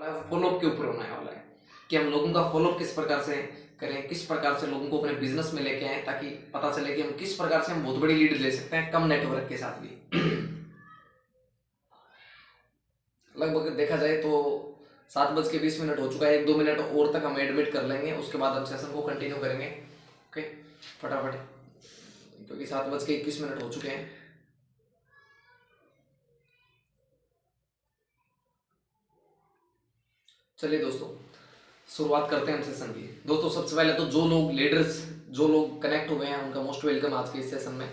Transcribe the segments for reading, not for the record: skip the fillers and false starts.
Follow up के ऊपर होने वाला है कि हम लोगों का फॉलोअप किस प्रकार से करें, किस प्रकार से लोगों को अपने बिजनेस में लेके आए, ताकि पता चले कि हम किस प्रकार से हम बहुत बड़ी लीड ले सकते हैं कम नेटवर्क के साथ भी। लगभग देखा जाए तो 7:20 हो चुका है। 1-2 मिनट और तक हम एडमिट कर लेंगे, उसके बाद हम सेशन को कंटिन्यू करेंगे। ओके, फटाफट, क्योंकि 7:21 हो चुके हैं। चलिए दोस्तों, शुरुआत करते हैं हम सेशन की। दोस्तों सबसे पहले तो जो लोग लीडर्स, जो लोग कनेक्ट हुए हैं, उनका मोस्ट वेलकम आज के इस सेशन में।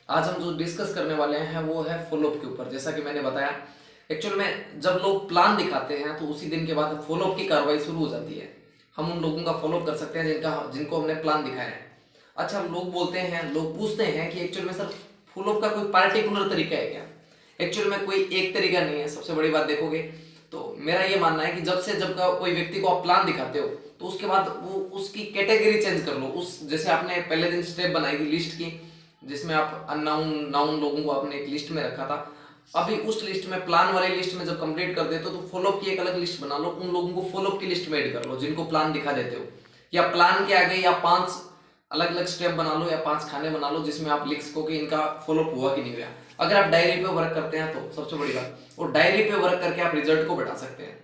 आज हम जो डिस्कस करने वाले हैं वो है फॉलोअप के ऊपर। जैसा कि मैंने बताया, एक्चुअल में जब लोग प्लान दिखाते हैं तो उसी दिन के बाद फॉलोअप की कार्रवाई शुरू हो जाती है। हम उन लोगों का फॉलोअप कर सकते हैं जिनको हमने प्लान दिखाया है। अच्छा, लोग बोलते हैं, लोग पूछते हैं कि एक्चुअल में सर फॉलोअप का कोई पार्टिकुलर तरीका है क्या? एक्चुअल में कोई एक तरीका नहीं है। सबसे बड़ी बात देखोगे तो मेरा ये मानना है कि जब का कोई व्यक्ति को आप प्लान दिखाते हो तो उसके बाद वो उसकी कैटेगरी चेंज कर लो। उस जैसे आपने पहले दिन स्टेप बनाई थी लिस्ट की, जिसमें आप अननाउन नाउन लोगों को आपने एक लिस्ट में रखा था। अभी उस लिस्ट में, प्लान वाली लिस्ट में जब कंप्लीट कर देते हो तो फॉलोअप की एक अलग लिस्ट बना लो। उन लोगों को फॉलोअप की लिस्ट में ऐड कर लो जिनको प्लान दिखा देते हो, या प्लान के आगे या 5 अलग अलग स्टेप बना लो या 5 खाने बना लो जिसमें आप लिख सको कि इनका फॉलोअप हुआ कि नहीं हुआ। अगर आप डायरी पे वर्क करते हैं तो सबसे बड़ी बात, और डायरी पे वर्क करके आप रिजल्ट को बढ़ा सकते हैं।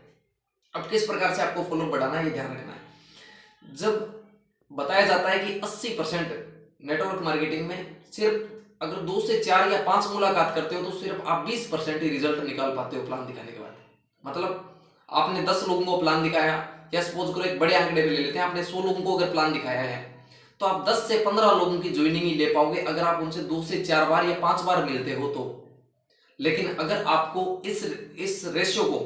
अब किस प्रकार से आपको फॉलोअप बढ़ाना है ये ध्यान रखना है। जब बताया जाता है कि 80% नेटवर्क मार्केटिंग में सिर्फ अगर 2 से 4 या 5 मुलाकात करते हो तो सिर्फ आप 20% ही रिजल्ट निकाल पाते हो प्लान दिखाने के बाद। मतलब आपने 10 लोगों को प्लान दिखाया, या सपोज करो एक बड़े आंकड़े पे ले लेते हैं, आपने 100 लोगों को अगर प्लान दिखाया है तो आप 10 से 15 लोगों की ज्वाइनिंग ही ले पाओगे अगर आप उनसे 2 से 4 बार या 5 बार मिलते हो तो। लेकिन अगर आपको इस रेशियो को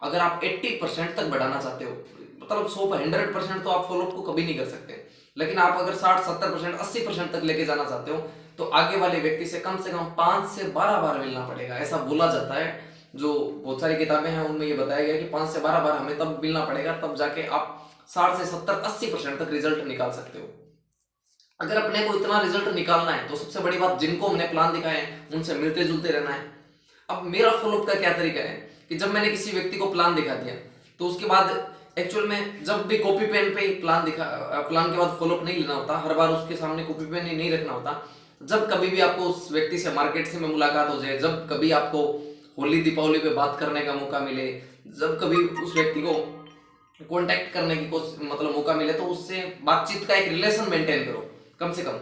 अगर आप 80% तक बढ़ाना चाहते हो, मतलब 100% तो आप फॉलोअप को कभी नहीं कर सकते, लेकिन आप अगर 60-70%, 80% तक लेके जाना चाहते हो तो आगे वाले व्यक्ति से कम 5 से 12 बार मिलना पड़ेगा। ऐसा बोला जाता है, जो बहुत सारी किताबें हैं उनमें ये बताया गया कि 5 से 12 बार हमें तब मिलना पड़ेगा, तब जाके आप 60 से 70-80% तक रिजल्ट निकाल सकते हो। अगर अपने को इतना रिजल्ट निकालना है तो सबसे बड़ी बात, जिनको हमने प्लान दिखाए हैं उनसे मिलते जुलते रहना है। अब मेरा फॉलोअप का क्या तरीका है कि जब मैंने किसी व्यक्ति को प्लान दिखा दिया तो उसके बाद एक्चुअल में जब भी कॉपी पेन पे ही प्लान के बाद फॉलोअप नहीं लेना होता, हर बार उसके सामने कॉपी पेन ही नहीं रखना होता। जब कभी भी आपको उस व्यक्ति से मार्केट से में मुलाकात हो जाए, जब कभी आपको होली दीपावली पे बात करने का मौका मिले, जब कभी उस व्यक्ति को कांटेक्ट करने की मतलब मौका मिले, तो उससे बातचीत का एक रिलेशन मेंटेन करो। कम से कम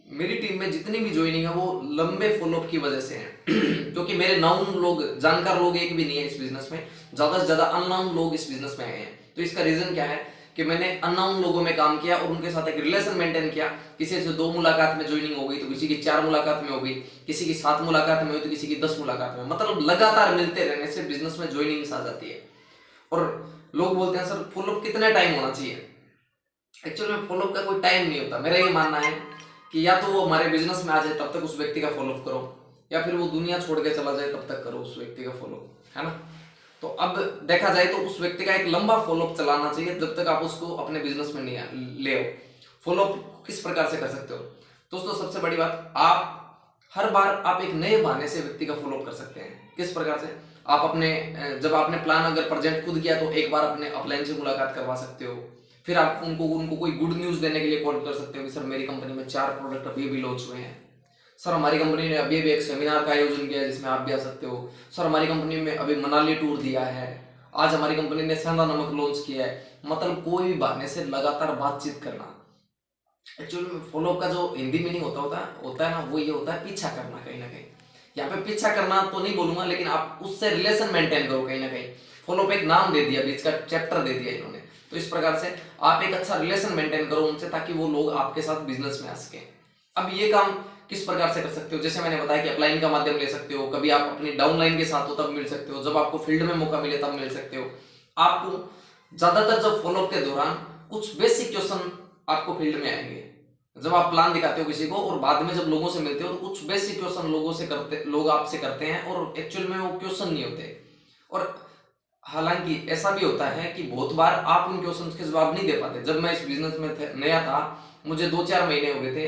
मेरी टीम में जितनी भी ज्वाइनिंग है वो लंबे फॉलोअप की वजह से है क्योंकि मेरे नाउन लोग, जानकार लोग एक भी नहीं है इस बिजनेस में, ज्यादा से ज्यादा अननाउन लोग इस बिजनेस में आए हैं। तो इसका रीजन क्या है कि मैंने अननाउन लोगों में काम किया और उनके साथ एक रिलेशन मेंटेन किया। किसी से 2 मुलाकात में ज्वाइनिंग हो गई तो किसी की 4 मुलाकात में हो गई, किसी की 7 मुलाकात में हुई तो किसी की 10 मुलाकात में। मतलब लगातार मिलते रहने से बिजनेस में ज्वाइनिंग आ जाती है। और लोग बोलते हैं सर फॉलोअप कितना टाइम होना चाहिए? एक्चुअली में फॉलोअप का कोई टाइम नहीं होता। मेरा ये मानना है कि या तो वो हमारे बिजनेस में आ जाए तब तक उस व्यक्ति का फॉलोअप करो, या फिर वो दुनिया छोड़ के चला जाए तब तक करो उस व्यक्ति का फॉलोअप, है ना। तो अब देखा जाए तो उस व्यक्ति का एक लंबा फॉलोअप चलाना चाहिए जब तक आप उसको अपने बिजनेस में नहीं ले आओ। फॉलोअप किस प्रकार से कर सकते हो दोस्तों? सबसे बड़ी बात, आप हर बार आप एक नए बहाने से व्यक्ति का फॉलोअप कर सकते हैं। किस प्रकार से? आप अपने जब आपने प्लान अगर प्रेजेंट खुद किया तो एक बार अपने अपलाइन से मुलाकात करवा सकते हो। फिर आप उनको कोई गुड न्यूज देने के लिए कॉल कर सकते हो कि सर मेरी कंपनी में 4 प्रोडक्ट अभी भी लॉन्च हुए हैं, सर हमारी कंपनी ने अभी भी एक सेमिनार का आयोजन किया है जिसमें आप भी आ सकते हो, सर हमारी कंपनी में अभी मनाली टूर दिया है, आज हमारी कंपनी ने सेंधा नमक लॉन्च किया है। मतलब कोई भी बहाने से लगातार बातचीत करना। एक्चुअली फॉलोअप का जो हिंदी मीनिंग होता है ना, वो ये होता है पीछा करना। कहीं ना कहीं यहाँ पे पीछा करना तो नहीं बोलूंगा, लेकिन आप उससे रिलेशन मेंटेन करो। कहीं ना कहीं फॉलोअप एक नाम दे दिया, बीच का चैप्टर दे दिया इन्होंने। तो इस प्रकार से आप एक अच्छा रिलेशन मेंटेन करो उनसे, ताकि वो लोग आपके साथ बिजनेस में आ सके। अब ये काम किस प्रकार से कर सकते हो? जैसे मैंने बताया कि अपलाइन का माध्यम ले सकते हो, कभी आप अपनी डाउनलाइन के साथ हो तब मिल सकते हो, जब आपको फील्ड में मौका मिले तब मिल सकते हो। आपको ज्यादातर जब फॉलोअप के दौरान कुछ बेसिक क्वेश्चन आपको फील्ड में आएंगे। जब आप प्लान दिखाते हो किसी को और बाद में जब लोगों से मिलते हो तो कुछ बेसिक क्वेश्चन लोग आपसे करते हैं और एक्चुअल में वो क्वेश्चन नहीं होते। और हालांकि ऐसा भी होता है कि बहुत बार आप उन क्वेश्चंस के जवाब नहीं दे पाते। जब मैं इस बिजनेस में नया था, मुझे 2-4 महीने हो गए थे,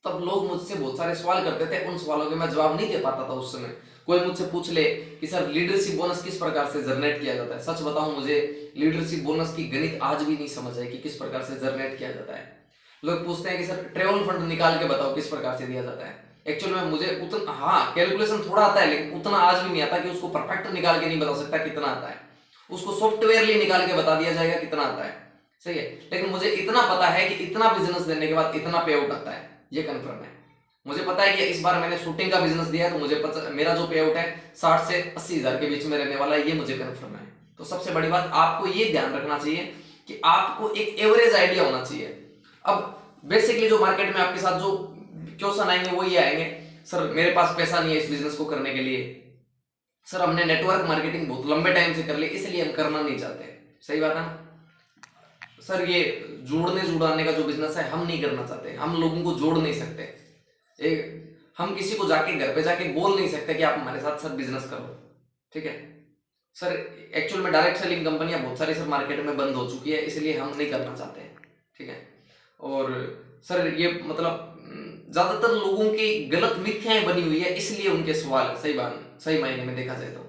तब लोग मुझसे बहुत सारे सवाल करते थे, उन सवालों के मैं जवाब नहीं दे पाता था उस समय। कोई मुझसे पूछ ले कि सर लीडरशिप बोनस किस प्रकार से जनरेट किया जाता है, सच बताऊं मुझे लीडरशिप बोनस की गणित आज भी नहीं समझ है कि किस प्रकार से जनरेट किया जाता है। लोग पूछते हैं कि सर ट्रेवल फंड निकाल के बताओ किस प्रकार से दिया जाता है। एक्चुअल में मुझे उतना, हाँ कैलकुलेशन थोड़ा आता है लेकिन उतना आज भी नहीं आता कि उसको परफेक्ट निकाल के नहीं बता सकता कितना आता है। उसको सॉफ्टवेयरली निकाल के बता दिया जाएगा कितना आता है, सही है। लेकिन मुझे इतना पता है कि इतना बिजनेस देने के बाद इतना पे आउट आता है, ये कंफर्म है। मुझे पता है कि इस बार मैंने शूटिंग का बिजनेस दिया है तो मुझे पता मेरा जो पे आउट है 60 से 80 हजार के बीच में रहने वाला है, ये मुझे कंफर्म है। तो सबसे बड़ी बात आपको ये ध्यान रखना चाहिए कि आपको एक एवरेज आइडिया होना चाहिए। अब बेसिकली जो मार्केट में आपके साथ जो क्वेश्चन आएंगे वो ये आएंगे, सर मेरे पास पैसा नहीं है इस बिजनेस को करने के लिए, सर हमने नेटवर्क मार्केटिंग बहुत लंबे टाइम से कर ली इसलिए हम करना नहीं चाहते। सही बात है ना सर, ये जोड़ने जुड़ाने का जो बिजनेस है हम नहीं करना चाहते, हम लोगों को जोड़ नहीं सकते, हम किसी को जाके घर पे जाके बोल नहीं सकते कि आप हमारे साथ सर बिजनेस करो, ठीक है। सर एक्चुअल में डायरेक्ट सेलिंग कंपनियां बहुत सारी सर मार्केट में बंद हो चुकी है इसलिए हम नहीं करना चाहते हैं, ठीक है। और सर ये मतलब ज्यादातर लोगों की गलत मिथ्याएं बनी हुई है इसलिए उनके सवाल सही मायने में देखा जाए तो।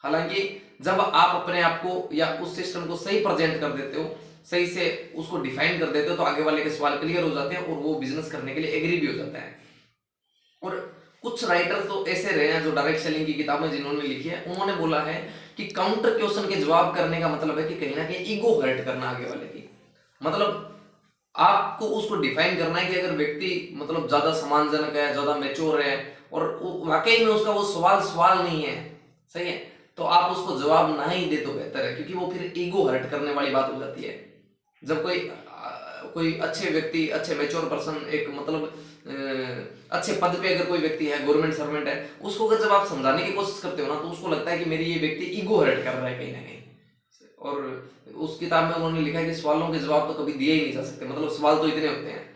हालांकि जब आप अपने आप को या उस सिस्टम को सही प्रेजेंट कर देते हो, सही से उसको डिफाइन कर देते हो तो आगे वाले के सवाल क्लियर हो जाते हैं और वो बिजनेस करने के लिए एग्री भी हो जाता है। और कुछ राइटर तो ऐसे रहे हैं जो डायरेक्ट सेलिंग की किताबें जिन्होंने लिखी है, उन्होंने बोला है कि काउंटर क्वेश्चन के जवाब करने का मतलब है कि कहीं ना कहीं ईगो हर्ट करना आगे वाले की। मतलब आपको उसको डिफाइन करना है कि अगर व्यक्ति मतलब ज्यादा सम्मानजनक है, ज्यादा मैच्योर है और वाकई में उसका वो सवाल नहीं है, सही है, तो आप उसको जवाब ना ही दे तो बेहतर है, क्योंकि वो फिर ईगो हर्ट करने वाली बात हो जाती है। जब कोई अच्छे व्यक्ति, अच्छे मैच्योर पर्सन, एक मतलब अच्छे पद पे अगर कोई व्यक्ति है, गवर्नमेंट सर्वेंट है, उसको अगर जब आप समझाने की कोशिश करते हो ना तो उसको लगता है कि मेरी ये व्यक्ति ईगो हर्ट कर रहा है कहीं ना कहीं। और उस किताब में उन्होंने लिखा है कि सवालों के जवाब तो कभी दिए ही नहीं जा सकते, मतलब सवाल तो इतने होते हैं।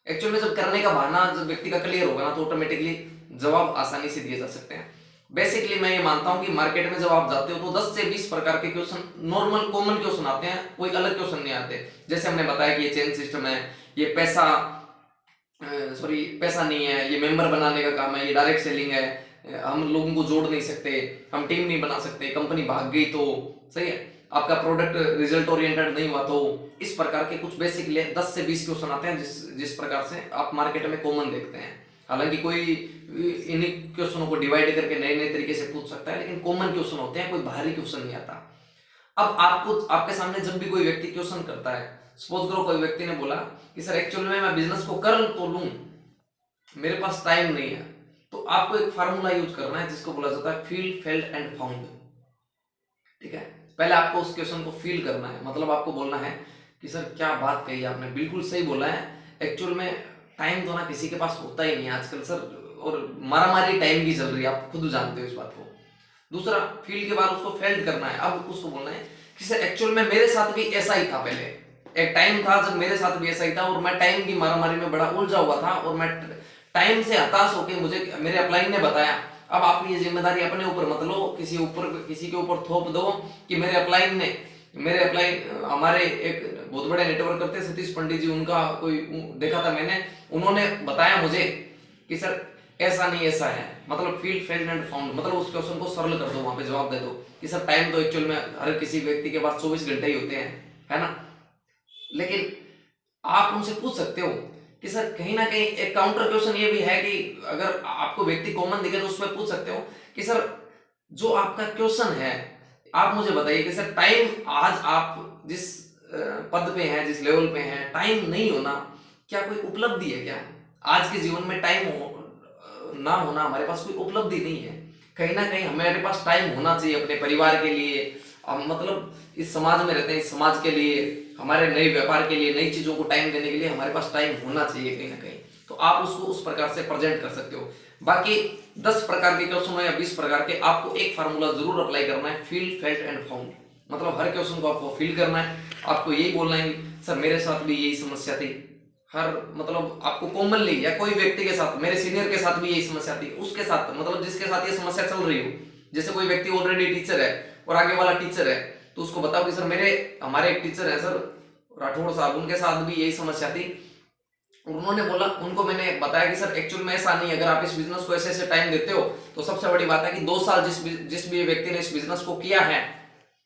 एक्चुअल में जब करने का बहाना जब व्यक्ति का क्लियर होगा ना तो ऑटोमेटिकली जवाब आसानी से दिए जा सकते हैं। बेसिकली मैं ये मानता हूं कि मार्केट में जब आप जाते हो तो 10 से 20 प्रकार के क्वेश्चन नॉर्मल कॉमन क्वेश्चन आते हैं, कोई अलग क्वेश्चन नहीं आते। जैसे हमने बताया कि ये चेन सिस्टम है, ये पैसा नहीं है, ये मेंबर बनाने का काम है, ये डायरेक्ट सेलिंग है, हम लोगों को जोड़ नहीं सकते, हम टीम नहीं बना सकते, कंपनी भाग गई तो, सही है, आपका प्रोडक्ट रिजल्ट ओरिएंटेड नहीं हुआ तो, इस प्रकार के कुछ बेसिकली 10 से 20 क्वेश्चन आते हैं जिस प्रकार से आप मार्केट में कॉमन देखते हैं। हालांकि कोई इन्हीं क्वेश्चनों को डिवाइड करके नए नए तरीके से पूछ सकता है, लेकिन कॉमन क्वेश्चन होते हैं, कोई बाहरी क्वेश्चन नहीं आता। अब आपके सामने जब भी कोई व्यक्ति क्वेश्चन करता है, सपोज करो कोई व्यक्ति ने बोला कि सर एक्चुअल में मैं बिजनेस को कर तो लूं, मेरे पास टाइम नहीं है, तो आपको एक फार्मूला यूज करना है जिसको बोला जाता है फील, फेल्ट एंड फाउंड, ठीक है। पहले आपको उस क्वेश्चन को फील करना है, मतलब आपको बोलना है कि सर क्या बात कही आपने, बिल्कुल सही बोला है, एक्चुअल में टाइम तो ना किसी के पास होता ही नहीं है आजकल सर, और मारामारी टाइम की चल रही है, आप खुद जानते हो इस बात को। दूसरा, फील के बाद उसको फेल्ट करना है, अब उसको बोलना है कि सर एक्चुअल में मेरे साथ भी ऐसा ही था, पहले एक टाइम था जब मेरे साथ भी ऐसा ही था और मैं टाइम की मारामारी में बड़ा उलझा हुआ था और मैं टाइम से हताश होकर मुझे मेरे अपलाइन ने बताया, अब आप ये जिम्मेदारी अपने ऊपर मत लो, किसी के ऊपर थोप दो कि मेरे अपलाइन हमारे एक बहुत बड़े नेटवर्क करते सतीश पंडित जी, उनका कोई देखा था मैंने, उन्होंने बताया मुझे कि सर ऐसा नहीं ऐसा है, मतलब फील्ड, फेल्ट एंड फाउंड, मतलब उस क्वेश्चन को सरल कर दो, वहां पे जवाब दे दो कि सर टाइम तो एक्चुअल में हर किसी व्यक्ति के पास 24 घंटे ही होते हैं, है ना। लेकिन आप उनसे पूछ सकते हो कि सर कहीं ना कहीं एक काउंटर क्वेश्चन ये भी है कि अगर आपको व्यक्ति कॉमन दिखे तो उसमें पूछ सकते हो कि सर जो आपका क्वेश्चन है आप मुझे बताइए कि सर टाइम, आज आप जिस पद पे हैं, जिस लेवल पे हैं, टाइम नहीं होना क्या कोई उपलब्धि है क्या? आज के जीवन में टाइम ना होना हमारे पास कोई उपलब्धि नहीं है, कहीं ना कहीं हमारे पास टाइम होना चाहिए अपने परिवार के लिए, मतलब इस समाज में रहते हैं, इस समाज के लिए, हमारे नए व्यापार के लिए, नई चीजों को टाइम देने के लिए हमारे पास टाइम होना चाहिए कहीं ना कहीं, तो आप उसको उस प्रकार से प्रेजेंट कर सकते हो। बाकी 10 प्रकार के क्वेश्चन या 20 प्रकार के, आपको एक फार्मूला जरूर अप्लाई करना है, फील, फेल्ट एंड फाउंड, मतलब हर क्वेश्चन को आपको फील करना है, आपको यही बोलना है सर मेरे साथ भी यही समस्या थी, हर मतलब आपको कॉमनली या कोई व्यक्ति के साथ, मेरे सीनियर के साथ भी यही समस्या थी, उसके साथ मतलब जिसके साथ ये समस्या चल रही हो, जैसे कोई व्यक्ति ऑलरेडी टीचर है और आगे वाला टीचर है, तो उसको बताओ कि सर हमारे एक टीचर है सर राठौड़ साहब, उनके साथ भी यही समस्या थी उन्होंने बोला, उनको मैंने बताया कि सर एक्चुअल में ऐसा नहीं है, अगर आप इस बिजनेस को ऐसे ऐसे टाइम देते हो तो सबसे बड़ी बात है कि 2 साल जिस भी व्यक्ति ने इस बिजनेस को किया है,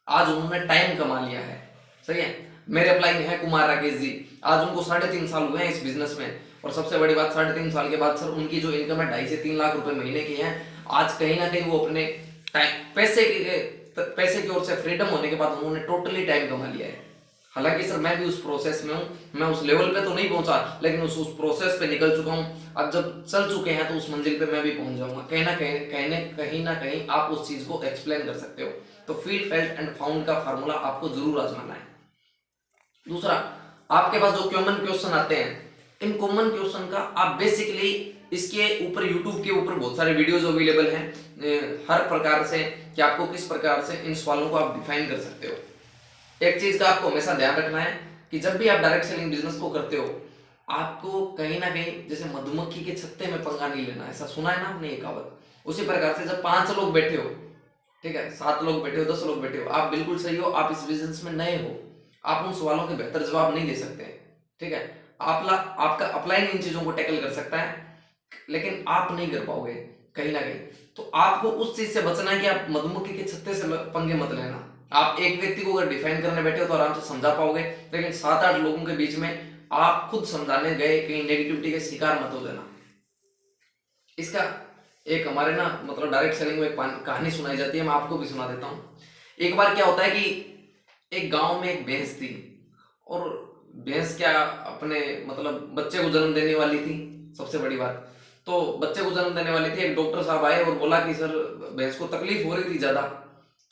आज उन्होंने टाइम कमा लिया है। सही है। मेरे अपलाइन है कुमार राकेश जी, आज उनको 3.5 साल हुए हैं इस बिजनेस में, और सबसे बड़ी बात 3.5 साल के बाद सर उनकी जो इनकम है 2.5 से 3 लाख रुपए महीने की है। आज कहीं ना कहीं वो अपने टाइम पैसे की ओर से फ्रीडम होने के बाद उन्होंने टोटली टाइम कमा लिया है। हालांकि सर मैं भी उस प्रोसेस में हूँ, मैं उस लेवल पे तो नहीं पहुंचा, लेकिन उस प्रोसेस पे निकल चुका हूँ। अब जब चल चुके हैं तो उस मंजिल पे मैं भी पहुंच जाऊंगा। कहीं ना कहीं आप उस चीज को एक्सप्लेन कर सकते हो। तो फील फेल्ट एंड फाउंड का फार्मूला आपको जरूर आजमाना है। दूसरा, आपके पास जो कॉमन क्वेश्चन आते हैं, इन कॉमन क्वेश्चन का आप बेसिकली इसके ऊपर यूट्यूब के ऊपर बहुत सारे वीडियोज अवेलेबल हैं हर प्रकार से, कि आपको किस प्रकार से इन सवालों को आप डिफाइन कर सकते हो। एक चीज का आपको हमेशा ध्यान रखना है कि जब भी आप डायरेक्ट सेलिंग बिजनेस को करते हो, आपको कहीं ना कहीं जैसे मधुमक्खी के छत्ते में पंगा नहीं लेना। ऐसा सुना है ना आपने ये कहावत? उसी प्रकार से जब 5 लोग बैठे हो, ठीक है, 7 लोग बैठे हो, 10 लोग बैठे हो, आप बिल्कुल सही हो, आप इस बिजनेस में नए हो, आप उन सवालों के बेहतर जवाब नहीं दे सकते। ठीक है, आपका अपलाइन इन चीजों को टैकल कर सकता है, लेकिन आप नहीं कर पाओगे कहीं ना कहीं। तो आपको उस चीज से बचना है कि आप मधुमक्खी के छत्ते से पंगे मत लेना। आप एक व्यक्ति को अगर डिफाइन करने बैठे हो तो आराम से समझा पाओगे, लेकिन 7-8 लोगों के बीच में आप खुद समझाने गए कहीं नेगेटिविटी के शिकार मत हो जाना। इसका एक हमारे ना मतलब डायरेक्ट सेलिंग में एक कहानी सुनाई जाती है, मैं आपको भी सुना देता हूँ। एक बार क्या होता है कि एक गांव में एक भैंस थी, और भैंस क्या अपने मतलब बच्चे को जन्म देने वाली थी। सबसे बड़ी बात, तो बच्चे को जन्म देने वाली थी। एक डॉक्टर साहब आए और बोला कि सर भैंस को तकलीफ हो रही थी ज्यादा।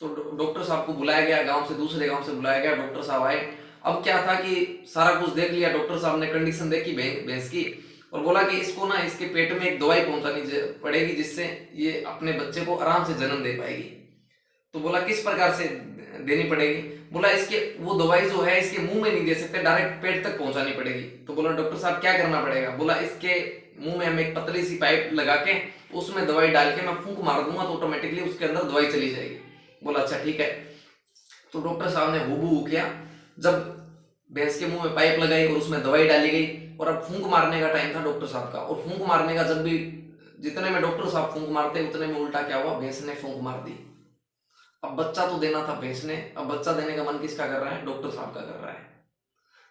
तो डॉक्टर साहब को बुलाया गया, गांव से दूसरे गांव से बुलाया गया, डॉक्टर साहब आए। अब क्या था कि सारा कुछ देख लिया डॉक्टर साहब ने, कंडीशन देखी भैंस की, और बोला कि इसको ना इसके पेट में एक दवाई पहुंचानी पड़ेगी जिससे ये अपने बच्चे को आराम से जन्म दे पाएगी। तो बोला किस प्रकार से देनी पड़ेगी? बोला इसके वो दवाई जो है इसके मुंह में नहीं दे सकते, डायरेक्ट पेट तक पहुंचानी पड़ेगी। तो बोला डॉक्टर साहब क्या करना पड़ेगा? बोला इसके मुंह में हम एक पतली सी पाइप लगा के उसमें दवाई डाल के मैं फूंक मार दूंगा तो ऑटोमेटिकली उसके अंदर दवाई चली जाएगी। बोला अच्छा ठीक है। तो डॉक्टर साहब ने हुबहू किया। जब भैंस के मुंह में पाइप लगाई और उसमें दवाई डाली गई, और अब फूंक मारने का टाइम था डॉक्टर साहब का, और फूंक मारने का जब भी जितने में डॉक्टर साहब फूंक मारते उतने में उल्टा क्या हुआ, भैंस ने फूंक मार दी। अब बच्चा तो देना था भैंस ने, अब बच्चा देने का मन किसका कर रहा है? डॉक्टर साहब का कर रहा है।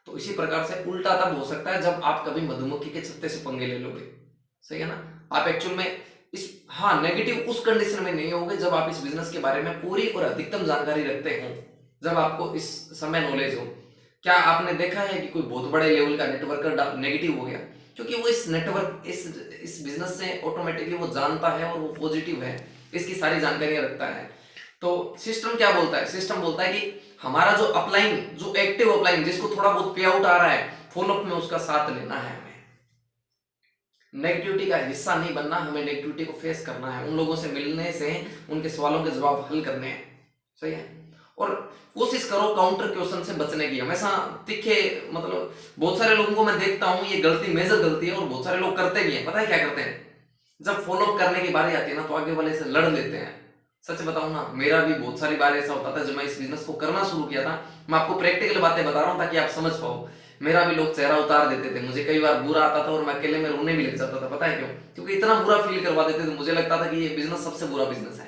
तो इसी प्रकार से उल्टा तब हो सकता है जब आप कभी मधुमक्खी के छत्ते से पंगे ले लोगे। सही है ना? आप एक्चुअल में इस हाँ नेगेटिव उस कंडीशन में नहीं होगे जब आप इस बिजनेस के बारे में पूरी और अधिकतम जानकारी रखते हो, जब आपको इस समय नॉलेज हो। क्या आपने देखा है कि कोई बहुत बड़े लेवल का नेटवर्कर नेगेटिव हो गया? क्योंकि वो इस नेटवर्क इस बिजनेस से ऑटोमेटिकली वो जानता है और वो पॉजिटिव है, इसकी सारी जानकारियां रखता है। तो सिस्टम क्या बोलता है? सिस्टम बोलता है कि हमारा जो अपलाइन, जो एक्टिव अपलाइन जिसको थोड़ा बहुत पे आउट आ रहा है, फॉलोअप में उसका साथ लेना है। हमें नेगेटिविटी का हिस्सा नहीं बनना, हमें नेगेटिविटी को फेस करना है, उन लोगों से मिलने से उनके सवालों के जवाब हल करने हैं। सही है। और कोशिश करो काउंटर क्वेश्चन से बचने की। हमेशा तीखे मतलब बहुत सारे लोगों को मैं देखता हूं, ये गलती मेजर गलती है, और बहुत सारे लोग करते भी हैं। पता है क्या करते हैं? जब फॉलोअप करने की बारी आती है ना तो आगे वाले से लड़ लेते हैं। सच बताऊं ना, मेरा भी बहुत सारी बार ऐसा होता था जब मैं इस बिजनेस को करना शुरू किया था। मैं आपको प्रैक्टिकल बातें बता रहा हूं ताकि आप समझ पाओ। मेरा भी लोग चेहरा उतार देते थे, मुझे कई बार बुरा आता था और मैं अकेले में रोने भी लग जाता था। पता है क्यों? क्योंकि इतना बुरा फील करवा देते थे, मुझे लगता था कि ये बिजनेस सबसे बुरा बिजनेस है।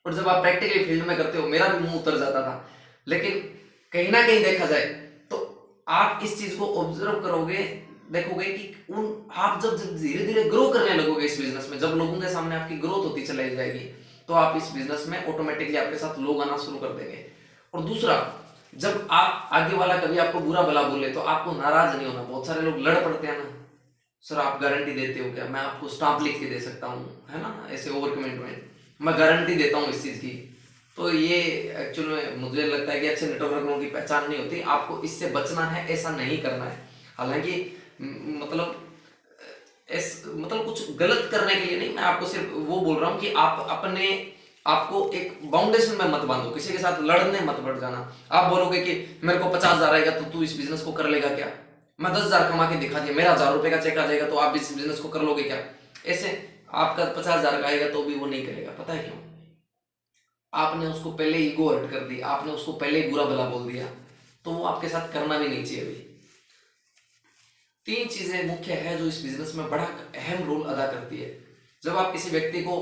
और जब आप प्रैक्टिकली फील्ड में करते हो, मेरा भी मुंह उतर जाता था। लेकिन कहीं ना कहीं देखा जाए तो आप इस चीज को ऑब्जर्व करोगे, देखोगे कि आप जब धीरे धीरे ग्रो करने लगोगे इस बिजनेस में, जब लोगों के सामने आपकी ग्रोथ होती चली जाएगी, तो आप इस बिजनेस में ऑटोमेटिकली आपके साथ लोग आना शुरू कर देंगे। और दूसरा, जब आप आगे वाला कभी आपको बुरा भला बोले तो आपको नाराज नहीं होना। बहुत सारे लोग लड़ पड़ते हैं ना, सर आप गारंटी देते हो क्या? मैं आपको स्टाम्प लिख के दे सकता हूँ, है ना, ऐसे ओवर कमिटमेंट, मैं गारंटी देता हूँ इस चीज की। तो ये एक्चुअल में मुझे लगता है कि अच्छे नेटवर्करों की पहचान नहीं होती। आपको इससे बचना है, ऐसा नहीं करना है। हालांकि मतलब मतलब कुछ गलत करने के लिए नहीं, मैं आपको सिर्फ वो बोल रहा हूँ कि आप अपने आपको एक बाउंडेशन में मत बांधो, किसी के साथ लड़ने मत बढ़ जाना। आप बोलोगे कि मेरे को 50,000 आएगा तो तू इस बिजनेस को कर लेगा क्या? मैं 10,000 कमा के दिखा दिया, मेरा 1,000 रुपए का चेक आ जाएगा तो आप इस बिजनेस को कर लोगे क्या? ऐसे आपका 50,000 का आएगा तो भी वो नहीं करेगा। पता है क्यों? आपने उसको पहले ईगो हर्ट कर दी, आपने उसको पहले ही बुरा भला बोल दिया, तो वो आपके साथ करना भी नहीं चाहिए। अभी तीन चीजें मुख्य है जो इस बिजनेस में बड़ा अहम रोल अदा करती है। जब आप किसी व्यक्ति को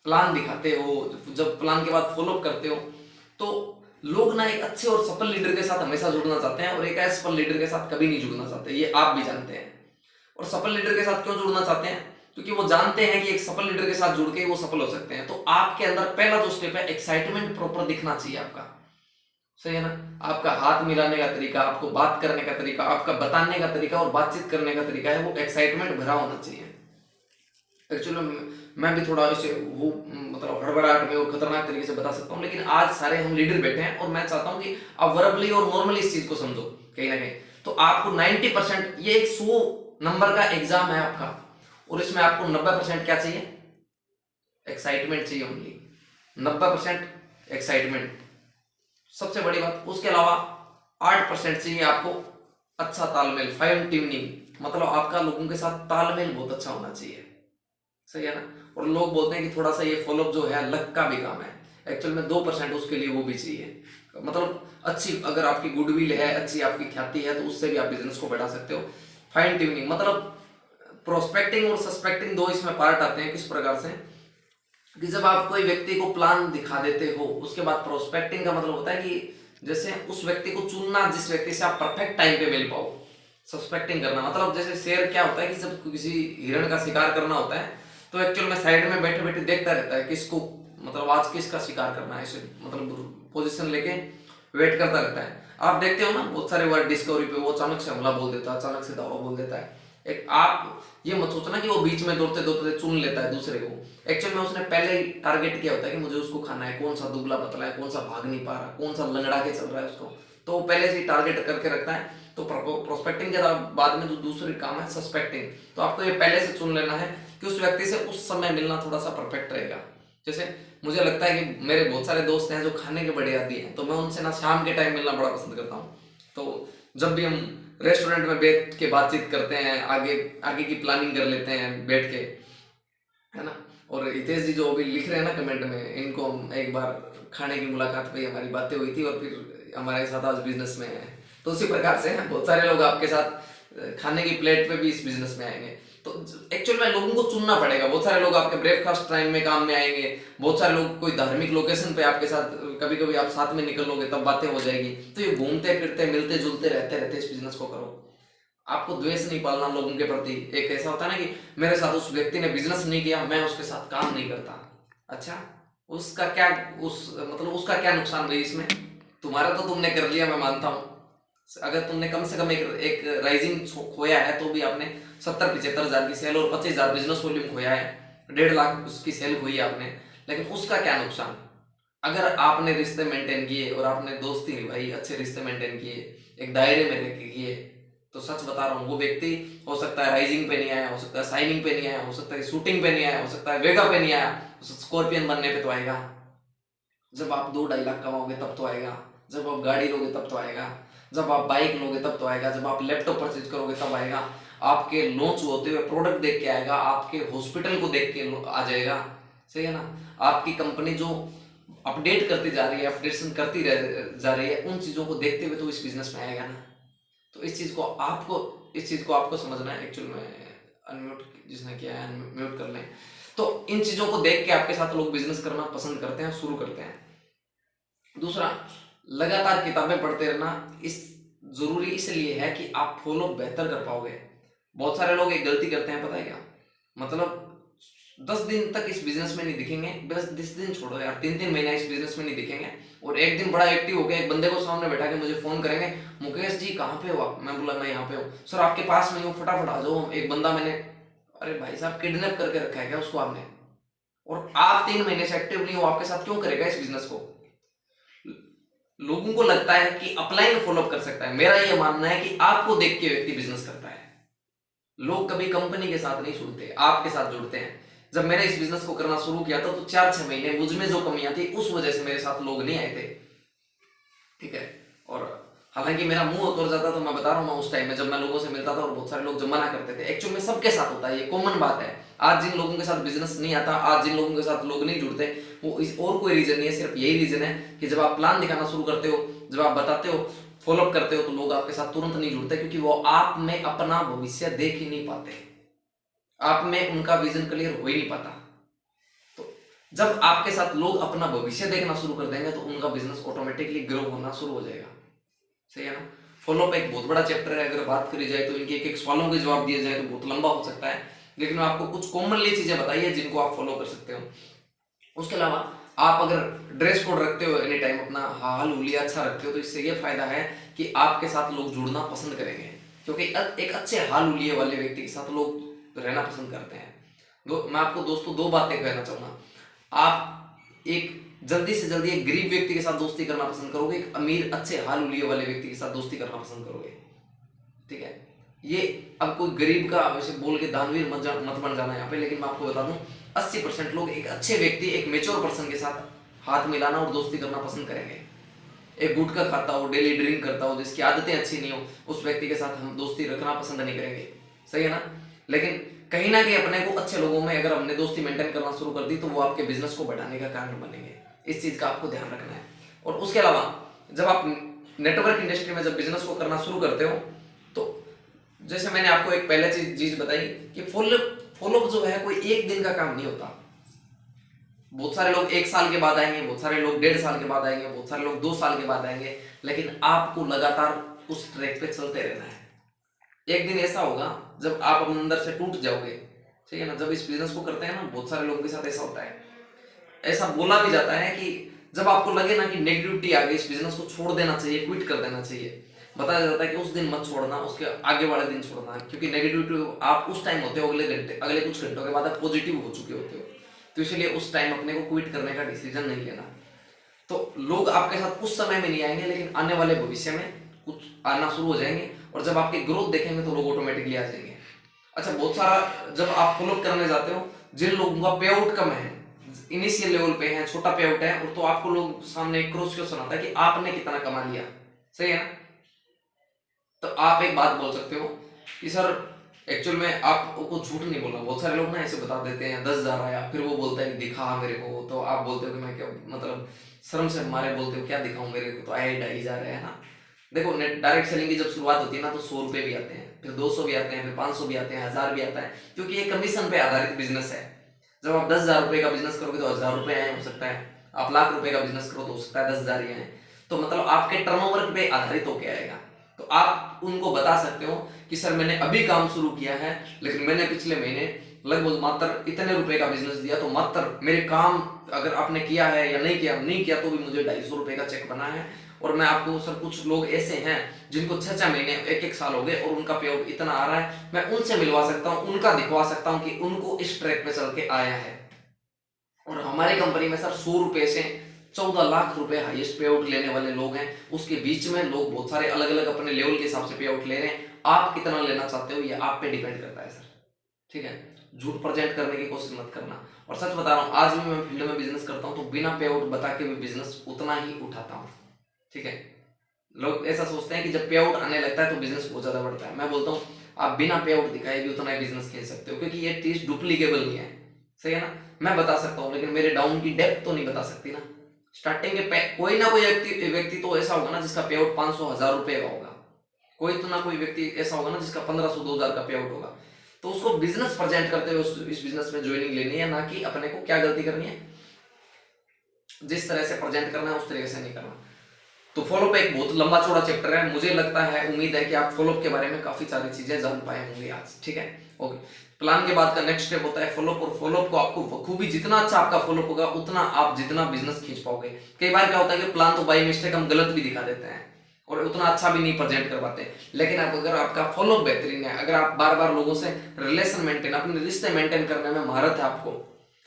प्लान दिखाते हो, जब प्लान के बाद फॉलोअप करते हो, तो लोग ना एक अच्छे और सफल लीडर के साथ हमेशा जुड़ना चाहते हैं और एक असफल लीडर के साथ कभी नहीं जुड़ना चाहते, ये आप भी जानते हैं। और सफल लीडर के साथ क्यों जुड़ना चाहते हैं? क्योंकि वो जानते हैं कि एक सफल लीडर के साथ जुड़ के वो सफल हो सकते हैं। तो आपके अंदर पहला जो स्टेप है, एक्साइटमेंट प्रॉपर दिखना चाहिए आपका, सही है ना। आपका हाथ मिलाने का तरीका, आपको बात करने का तरीका, आपका बताने का तरीका और बातचीत करने का तरीका है वो एक्साइटमेंट भरा होना चाहिए। एक्चुअली मैं भी थोड़ा इसे वो मतलब हड़बड़ाहट में और खतरनाक तरीके से बता सकता हूँ, लेकिन आज सारे हम लीडर बैठे हैं और मैं चाहता हूँ कि आप वर्बली और नॉर्मली इस चीज को समझो कहीं ना कहीं। तो आपको 90%, ये एक 100 नंबर का एग्जाम है आपका, और इसमें आपको 90% क्या चाहिए? एक्साइटमेंट चाहिए ओनली। 90% एक्साइटमेंट सबसे बड़ी बात। उसके अलावा 8% चाहिए आपको अच्छा तालमेल, फाइन ट्यूनिंग, मतलब आपका लोगों के साथ तालमेल बहुत अच्छा होना चाहिए, सही है ना। और लोग बोलते हैं कि थोड़ा सा ये फॉलोअप जो है लक का भी काम है, एक्चुअल में 2% उसके लिए वो भी चाहिए। मतलब अच्छी अगर आपकी गुडविल है, अच्छी आपकी ख्याति है, तो उससे भी आप बिजनेस को बढ़ा सकते हो। फाइन ट्यूनिंग मतलब प्रोस्पेक्टिंग और सस्पेक्टिंग, दो इसमें पार्ट आते हैं। किस प्रकार से कि जब आप कोई व्यक्ति को प्लान दिखा देते हो, उसके बाद प्रोस्पेक्टिंग का मतलब होता है कि जैसे उस व्यक्ति को चुनना जिस व्यक्ति से आप परफेक्ट टाइम पे मिल पाओ। सस्पेक्टिंग करना मतलब जैसे शेर क्या होता है कि जब किसी हिरण का शिकार करना होता है तो एक्चुअल में साइड में बैठे बैठे देखता रहता है किसको, मतलब आज किसका शिकार करना है, इसे मतलब पोजीशन लेके वेट करता रहता है। आप देखते हो ना बहुत सारे वर्ड डिस्कवरी पे, वो अचानक से हमला बोल देता है, अचानक से दावा बोल देता है। एक आप ये मत सोचना कि वो बीच में दौड़ते दौड़ते चुन लेता है दूसरे को। एक्चुअल में उसने पहले ही टारगेट किया होता है कि मुझे उसको खाना है, कौन सा दुबला पतला है, कौन सा भाग नहीं पा रहा, कौन सा लंगड़ा के चल रहा है उसको, तो वो पहले से ही टारगेट करके रखता है। तो प्रोस्पेक्टिंग के बाद में जो दूसरी काम है सस्पेक्टिंग, तो आपको ये पहले से चुन लेना है कि उस व्यक्ति से उस समय मिलना थोड़ा सा परफेक्ट रहेगा। जैसे मुझे लगता है कि मेरे बहुत सारे दोस्त हैं जो खाने के बड़े आदी हैं, तो मैं उनसे ना शाम के टाइम मिलना बड़ा पसंद करता हूँ। तो जब भी हम रेस्टोरेंट में बैठ के बातचीत करते हैं, आगे आगे की प्लानिंग कर लेते हैं बैठ के, है ना। और हितेश जी जो अभी लिख रहे हैं ना कमेंट में, इनको हम एक बार खाने की मुलाकात पे हमारी बातें हुई थी और फिर हमारे साथ आज बिजनेस में है। तो उसी प्रकार से बहुत सारे लोग आपके साथ खाने की प्लेट पे भी इस बिजनेस में आएंगे। तो एक्चुअल में लोगों को चुनना पड़ेगा। बहुत सारे लोग आपके ब्रेकफास्ट टाइम में काम में आएंगे, बहुत सारे लोग कोई धार्मिक लोकेशन पे आपके साथ, कभी कभी आप साथ में निकलोगे तब बातें हो जाएगी। तो ये घूमते फिरते मिलते जुलते रहते रहते इस बिजनेस को करो। आपको द्वेष नहीं पालना लोगों के प्रति। एक ऐसा होता है ना कि मेरे साथ उस व्यक्ति ने बिजनेस नहीं किया, मैं उसके साथ काम नहीं करता। अच्छा, उसका क्या मतलब उसका क्या नुकसान भाई इसमें? तुम्हारा तो तुमने कर लिया, मैं मानता हूँ। अगर तुमने कम से कम एक राइजिंग खोया है तो भी आपने 70-75 हजार की सेल और 25 हजार बिजनेस वॉल्यूम खोया है, 1.5 लाख उसकी सेल खोई आपने, लेकिन उसका क्या नुकसान? अगर आपने रिश्ते मेंटेन किए और आपने दोस्ती निभाई, अच्छे रिश्ते मेंटेन किए, एक दायरे में रह के किए, तो सच बता रहा हूँ वो व्यक्ति हो सकता है राइजिंग पे नहीं आया, हो सकता है साइनिंग पे नहीं आया, हो सकता है शूटिंग पे नहीं आया, हो सकता है वेगा पे नहीं आया, स्कॉर्पियन बनने पे तो आएगा। जब आप 2-2.5 लाख कमाओगे तब तो आएगा, जब आप गाड़ी लोगे तब तो आएगा, जब आप बाइक लोगे तब तो आएगा, जब आप लैपटॉप परचेज करोगे तब आएगा, आपके लॉन्च होते हुए प्रोडक्ट देख के आएगा, आपके हॉस्पिटल को देख के आ जाएगा, सही है ना। आपकी कंपनी जो अपडेट करती जा रही है, अपडेशन करती जा रही है, उन चीज़ों को देखते हुए तो इस बिजनेस में आएगा ना। तो इस चीज़ को आपको समझना है। एक्चुअल में अनम्यूट जिसने किया है म्यूट कर लें। तो इन चीज़ों को देख के आपके साथ लोग बिजनेस करना पसंद करते हैं, शुरू करते हैं। दूसरा, लगातार किताबें पढ़ते रहना इस जरूरी इसलिए है कि आप फॉलो बेहतर कर पाओगे। बहुत सारे लोग एक गलती करते हैं, पता है क्या? मतलब 10 दिन तक इस बिजनेस में नहीं दिखेंगे, बस 10 दिन छोड़ो यार, 3-3 महीना इस बिजनेस में नहीं दिखेंगे, और एक दिन बड़ा एक्टिव हो गया, एक बंदे को सामने बैठा के मुझे फोन करेंगे, मुकेश जी कहाँ पे हो आप? मैं बोला मैं यहाँ पे हूँ। सर आपके पास में हूँ, फटाफट आ जाओ। एक बंदा मैंने, अरे भाई साहब किडनैप करके रखा है क्या उसको आपने? और आप 3 महीने से एक्टिव नहीं हो, आपके साथ क्यों करेगा इस बिजनेस को? लोगों को लगता है कि अपलाइन फॉलोअप कर सकता है। मेरा ये मानना है कि आपको देख के व्यक्ति बिजनेस करता है। लोग कभी कंपनी के साथ नहीं जुड़ते, आपके साथ जुड़ते हैं। जब मैंने इस बिजनेस को करना शुरू किया था तो 4-6 महीने मुझ में जो कमियां थी उस वजह से मेरे साथ लोग नहीं आए थे, ठीक है। और हालांकि मेरा मुंह उतर जाता, तो मैं बता रहा हूँ, उस टाइम में जब मैं लोगों से मिलता था और बहुत सारे लोग जब मना करते थे, एक्चुअल में सबके साथ होता है, ये कॉमन बात है। आज जिन लोगों के साथ बिजनेस नहीं आता, आज जिन लोगों के साथ लोग नहीं जुड़ते, वो और कोई रीजन नहीं है, सिर्फ यही रीजन है कि जब आप प्लान दिखाना शुरू करते हो, जब आप बताते हो फॉलोअप करते हो तो लोग आपके साथ तुरंत नहीं जुड़ते, क्योंकि वो आप में अपना भविष्य देख ही नहीं पाते, आप में उनका विजन क्लियर हो ही नहीं पाता। तो जब आपके साथ लोग अपना भविष्य देखना शुरू कर देंगे तो उनका बिजनेस ऑटोमेटिकली ग्रो होना शुरू हो जाएगा। सही है ना। फॉलोअप एक बहुत बड़ा चैप्टर है, अगर बात करी जाए तो इनके एक एक सवालों के जवाब दिए जाए तो बहुत लंबा हो सकता है, लेकिन मैं आपको कुछ कॉमनली चीजें बताई है जिनको आप फॉलो कर सकते हो। उसके अलावा आप अगर ड्रेस कोड रखते हो, एनी टाइम अपना हाल हुलिया अच्छा रखते हो, तो इससे ये फायदा है कि आपके साथ लोग जुड़ना पसंद करेंगे, क्योंकि एक अच्छे हाल हुलिये वाले व्यक्ति के साथ लोग रहना पसंद करते हैं। मैं आपको दोस्तों दो बातें कहना चाहूंगा। आप एक जल्दी से जल्दी एक गरीब व्यक्ति के साथ दोस्ती करना पसंद करोगे, एक अमीर अच्छे हाल हुलिये वाले व्यक्ति के साथ दोस्ती करना पसंद करोगे। ठीक है, ये अब कोई गरीब का वैसे बोल के दानवीर मत बन जाना यहाँ पे, लेकिन मैं आपको बता दूं 80% लोग एक अच्छे व्यक्ति, एक मेच्योर पर्सन के साथ हाथ मिलाना और दोस्ती करना पसंद करेंगे। एक गुटखा खाता हो, डेली ड्रिंक करता हो, जिसकी आदतें अच्छी नहीं हो, उस व्यक्ति के साथ हम दोस्ती रखना पसंद नहीं करेंगे। सही है ना। लेकिन कहीं ना कहीं अपने को अच्छे लोगों में अगर हमने दोस्ती मेंटेन करना शुरू कर दी तो वो आपके बिजनेस को बढ़ाने का कारण बनेंगे। इस चीज का आपको ध्यान रखना है। और उसके अलावा जब आप नेटवर्क इंडस्ट्री में जब बिजनेस को करना शुरू करते हो तो जैसे मैंने आपको एक पहले चीज बताई कि फॉलोअप जो है कोई एक दिन का काम नहीं होता। बहुत सारे लोग 1 साल के बाद आएंगे, बहुत सारे लोग 1.5 साल के बाद आएंगे, बहुत सारे लोग 2 साल के बाद आएंगे, लेकिन आपको लगातार उस ट्रैक पे चलते रहना है। एक दिन ऐसा होगा जब आप अपने अंदर से टूट जाओगे। ठीक है ना। जब इस बिजनेस को करते हैं ना, बहुत सारे लोगों के साथ ऐसा होता है, ऐसा बोला भी जाता है कि जब आपको लगे ना कि नेगेटिविटी आ गई, इस बिजनेस को छोड़ देना चाहिए, क्विट कर देना चाहिए, बताया जाता है कि उस दिन मत छोड़ना, उसके आगे वाले दिन छोड़ना, क्योंकि नेगेटिविटी आप उस टाइम होते हो, अगले कुछ घंटों के बाद आप पॉजिटिव हो चुके होते हो, तो इसलिए उस टाइम अपने को क्विट करने का डिसीजन नहीं लेना। तो लोग आपके साथ उस समय में नहीं आएंगे, लेकिन आने वाले भविष्य में कुछ आना शुरू हो जाएंगे, और जब आपकी ग्रोथ देखेंगे तो लोग ऑटोमेटिकली आ जाएंगे। अच्छा, बहुत सारा जब आप फॉलो करने जाते हो, जिन लोगों का पे आउट कम है, इनिशियल लेवल पे है, छोटा पे आउट है, और तो आपको लोग सामने एक क्रॉस क्वेश्चन आता है कि आपने कितना कमा लिया। सही है ना। तो आप एक बात बोल सकते हो कि सर एक्चुअल में आपको झूठ नहीं बोलना। बहुत सारे लोग ना ऐसे बता देते हैं 10,000 आया, फिर वो बोलता है दिखा मेरे को, तो आप बोलते हो कि मैं क्या, मतलब शर्म से मारे बोलते हो क्या दिखाऊं मेरे को, तो आया 2,500 है ना। देखो, नेट डायरेक्ट सेलिंग की जब शुरुआत होती है ना तो 100 रुपए भी आते हैं, फिर 200 भी आते हैं, फिर 500 भी आते हैं, 1000 भी आता है, क्योंकि ये कमीशन पे आधारित बिजनेस है। जब आप 10,000 रुपए का बिजनेस करोगे तो 1,000 रुपए आए हो सकता है, आप लाख रुपए का बिजनेस करो तो हो सकता है 10,000 ही आए। तो मतलब आपके टर्नओवर पे आधारित होके आएगा। तो आप उनको बता सकते हो कि सर मैंने अभी काम शुरू किया है, लेकिन मैंने पिछले महीने लगभग मात्र इतने रुपए का बिजनेस दिया, तो मात्र मेरे काम अगर आपने किया है या नहीं किया तो भी मुझे 250 रुपए का चेक बना है। और मैं आपको सर कुछ लोग ऐसे हैं जिनको 6-6 महीने 1-1 साल हो गए और उनका पे आउट इतना आ रहा है, मैं उनसे मिलवा सकता हूँ, उनका दिखवा सकता हूँ कि उनको इस ट्रैक पे चल के आया है। और हमारी कंपनी में सर 100 रुपए से 14 लाख रुपए हाईएस्ट पे आउट लेने वाले लोग हैं। उसके बीच में लोग बहुत सारे अलग अलग अपने लेवल के हिसाब से पे आउट ले रहे हैं। आप कितना लेना चाहते हो ये आप पे डिपेंड करता है सर। ठीक है, झूठ प्रेजेंट करने की कोशिश मत करना। और सच बता रहा हूँ, आज भी मैं फील्ड में बिजनेस करता हूँ तो बिना पे आउट बता के भी बिजनेस उतना ही उठाता हूँ। ठीक है, लोग ऐसा सोचते हैं कि जब पे आउट आने लगता है तो बिजनेस बहुत ज्यादा बढ़ता है। मैं बोलता हूँ आप बिना पे आउट दिखाए भी उतना ही बिजनेस खेल सकते हो, क्योंकि ये चीज डुप्लीकेबल नहीं है। सही है ना। मैं बता सकता हूँ, लेकिन मेरे डाउन की डेप्थ तो नहीं बता सकती ना। स्टार्टिंग के कोई ना कोई व्यक्ति तो ऐसा होगा ना जिसका पे आउट 500-1000 रुपए का होगा, कोई तो ना कोई व्यक्ति ऐसा होगा ना जिसका 1500-2000 का पे आउट होगा। तो उसको बिजनेस प्रेजेंट करते हुए इस बिजनेस में ज्वाइनिंग लेनी है, ना कि अपने को क्या गलती करनी है, जिस तरह से प्रेजेंट करना है उस तरीके से नहीं करना। तो फॉलोअप एक बहुत लंबा चौड़ा चैप्टर है। मुझे लगता है, उम्मीद है कि आप फॉलोअप के बारे में काफी सारी चीजें जान पाए होंगे आज। ठीक है, ओके। प्लान के बाद का नेक्स्ट स्टेप होता है फॉलोअप, और फॉलोअप को आपको बखूबी जितना अच्छा आपका फॉलोअप होगा उतना आप जितना बिजनेस खींच पाओगे। कई बार क्या होता है कि प्लान तो बाई मिस्टेक हम गलत भी दिखा देते हैं और उतना अच्छा भी नहीं प्रेजेंट कर पाते, लेकिन आप अगर आपका फॉलोअप बेहतरीन है, अगर आप बार बार लोगों से रिलेशन मेंटेन, अपने रिश्ते मेंटेन करने में महारत है आपको,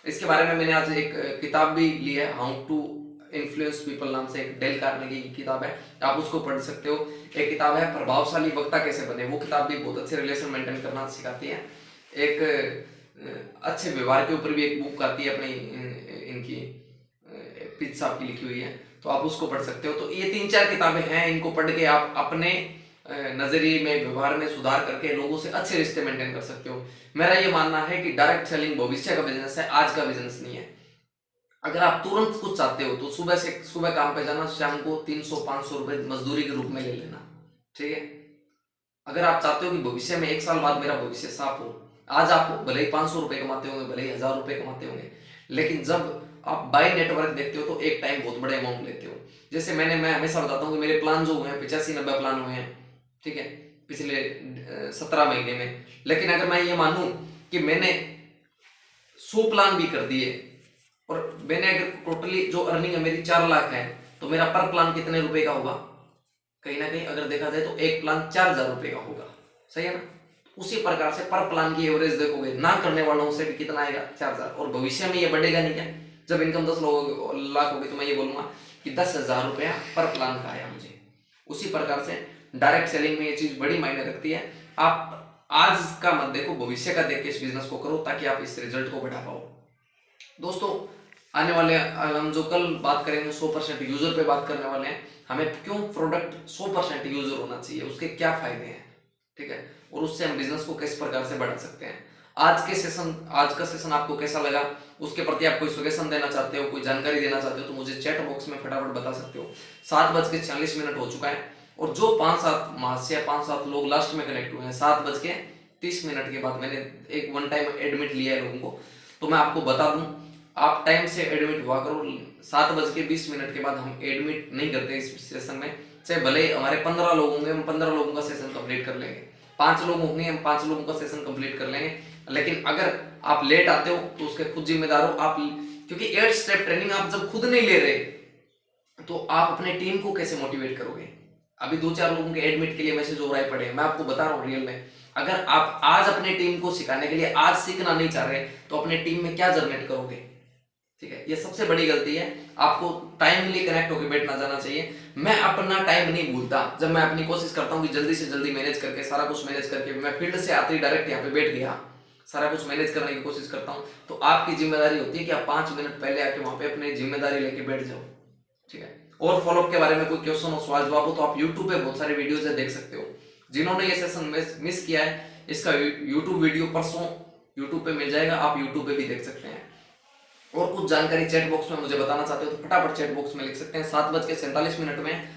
इसके बारे में मैंने आज एक किताब भी ली है, हाउ टू इन्फ्लुएंस पीपल नाम से एक डेल कार्नेगी की किताब है, आप उसको पढ़ सकते हो। एक किताब है प्रभावशाली वक्ता कैसे बने, वो किताब भी बहुत अच्छे रिलेशन मेंटेन करना सिखाती है। एक अच्छे व्यवहार के ऊपर भी एक बुक आती है अपनी इनकी पिच साहब की लिखी हुई है, तो आप उसको पढ़ सकते हो। तो ये 3-4 किताबें हैं, इनको पढ़ के आप अपने नजरिए में, व्यवहार में सुधार करके लोगों से अच्छे रिश्ते मेंटेन कर सकते हो। मेरा ये मानना है कि डायरेक्ट सेलिंग भविष्य का बिजनेस है, आज का बिजनेस नहीं है। अगर आप तुरंत कुछ चाहते हो तो सुबह काम पे जाना, शाम को 300-500 रुपए मजदूरी के रूप में ले लेना, ठीक है। अगर आप चाहते हो कि भविष्य में 1 साल बाद मेरा भविष्य साफ हो, आज आप भले ही 500 रुपए कमाते होंगे, भले ही 1000 रुपए कमाते होंगे, लेकिन जब आप बाय नेटवर्क देखते हो तो एक टाइम बहुत बड़े अमाउंट लेते हो। जैसे मैं हमेशा बताता हूँ कि मेरे प्लान जो हुए हैं 85-90 प्लान हुए हैं, ठीक है, पिछले 17 महीने में। लेकिन अगर मैं ये मानूं कि मैंने 100 प्लान भी कर दिए और मैंने अगर टोटली जो अर्निंग है मेरी 4 लाख है, तो मेरा पर प्लान कितने रुपए का होगा? कहीं ना कहीं अगर देखा जाए तो एक प्लान 4000 रुपए का होगा, सही है ना। उसी प्रकार से पर प्लान की एवरेज देखोगे ना करने वालों से भी कितना आएगा? 4000। और भविष्य में ये बढ़ेगा नहीं क्या? जब इनकम 10 लाख होगी तो मैं ये बोलूंगा कि 10,000 रुपया पर प्लान का आया मुझे। उसी प्रकार से डायरेक्ट सेलिंग में ये चीज बड़ी मायने रखती है। आप आज का मत देखो, भविष्य का देख के इस बिजनेस को करो ताकि आप इस रिजल्ट को बढ़ा पाओ। दोस्तों, आने वाले हम जो कल बात करेंगे 100% यूजर पे बात करने वाले हैं। हमें क्यों प्रोडक्ट 100% यूजर होना चाहिए, उसके क्या फायदे हैं, ठीक है, और उससे हम बिजनेस को किस प्रकार से बढ़ा सकते हैं। आज का सेशन आपको कैसा लगा, उसके प्रति आप कोई सजेशन देना चाहते हो, कोई जानकारी देना चाहते हो तो मुझे चैट बॉक्स में फटाफट बता सकते हो। 7:46 हो चुका है और जो 5-7 लोग लास्ट में कनेक्ट हुए हैं, 7:30 के बाद मैंने एक वन टाइम एडमिट लिया है लोगों को, तो मैं आपको बता दूं, आप टाइम से एडमिट हुआ करो। 7:20 के बाद हम एडमिट नहीं करते इस सेशन में, चाहे भले हमारे 15 लोग होंगे, हम 15 लोगों का सेशन कंप्लीट कर लेंगे, 5 लोग होंगे, हम 5 लोगों का सेशन कंप्लीट कर लेंगे। लेकिन अगर आप लेट आते हो तो उसके खुद जिम्मेदार हो आप, क्योंकि 8 स्टेप ट्रेनिंग आप जब खुद नहीं ले रहे तो आप अपने टीम को कैसे मोटिवेट करोगे? अभी 2-4 लोगों के एडमिट के लिए मैसेज हो रहा है पड़े, मैं आपको बता रहा हूँ रियल में, अगर आप आज अपने टीम को सिखाने के लिए आज सीखना नहीं चाह रहे तो अपने टीम में क्या जनरेट करोगे? ठीक है, ये सबसे बड़ी गलती है। आपको टाइमली कनेक्ट होकर बैठना जाना चाहिए। मैं अपना टाइम नहीं भूलता, जब मैं अपनी कोशिश करता हूँ कि जल्दी से जल्दी मैनेज करके सारा कुछ मैनेज करके मैं फील्ड से आते ही डायरेक्ट यहाँ पे बैठ गया, सारा कुछ मैनेज करने की कोशिश करता हूँ, तो आपकी जिम्मेदारी होती है कि आप 5 मिनट पहले आके वहां पे अपनी जिम्मेदारी लेके बैठ जाओ, ठीक है। और फॉलोअप के बारे में कोई क्वेश्चन हो, सवाल जवाब हो तो आप यूट्यूब पे बहुत सारे वीडियोज देख सकते हो। जिन्होंने ये सेशन मिस किया है, इसका यूट्यूब वीडियो परसों यूट्यूब पे मिल जाएगा, आप यूट्यूब पे भी देख सकते हैं। और कुछ जानकारी चैट बॉक्स में मुझे बताना चाहते हो तो फटाफट चैट बॉक्स में लिख सकते हैं। 7:47 में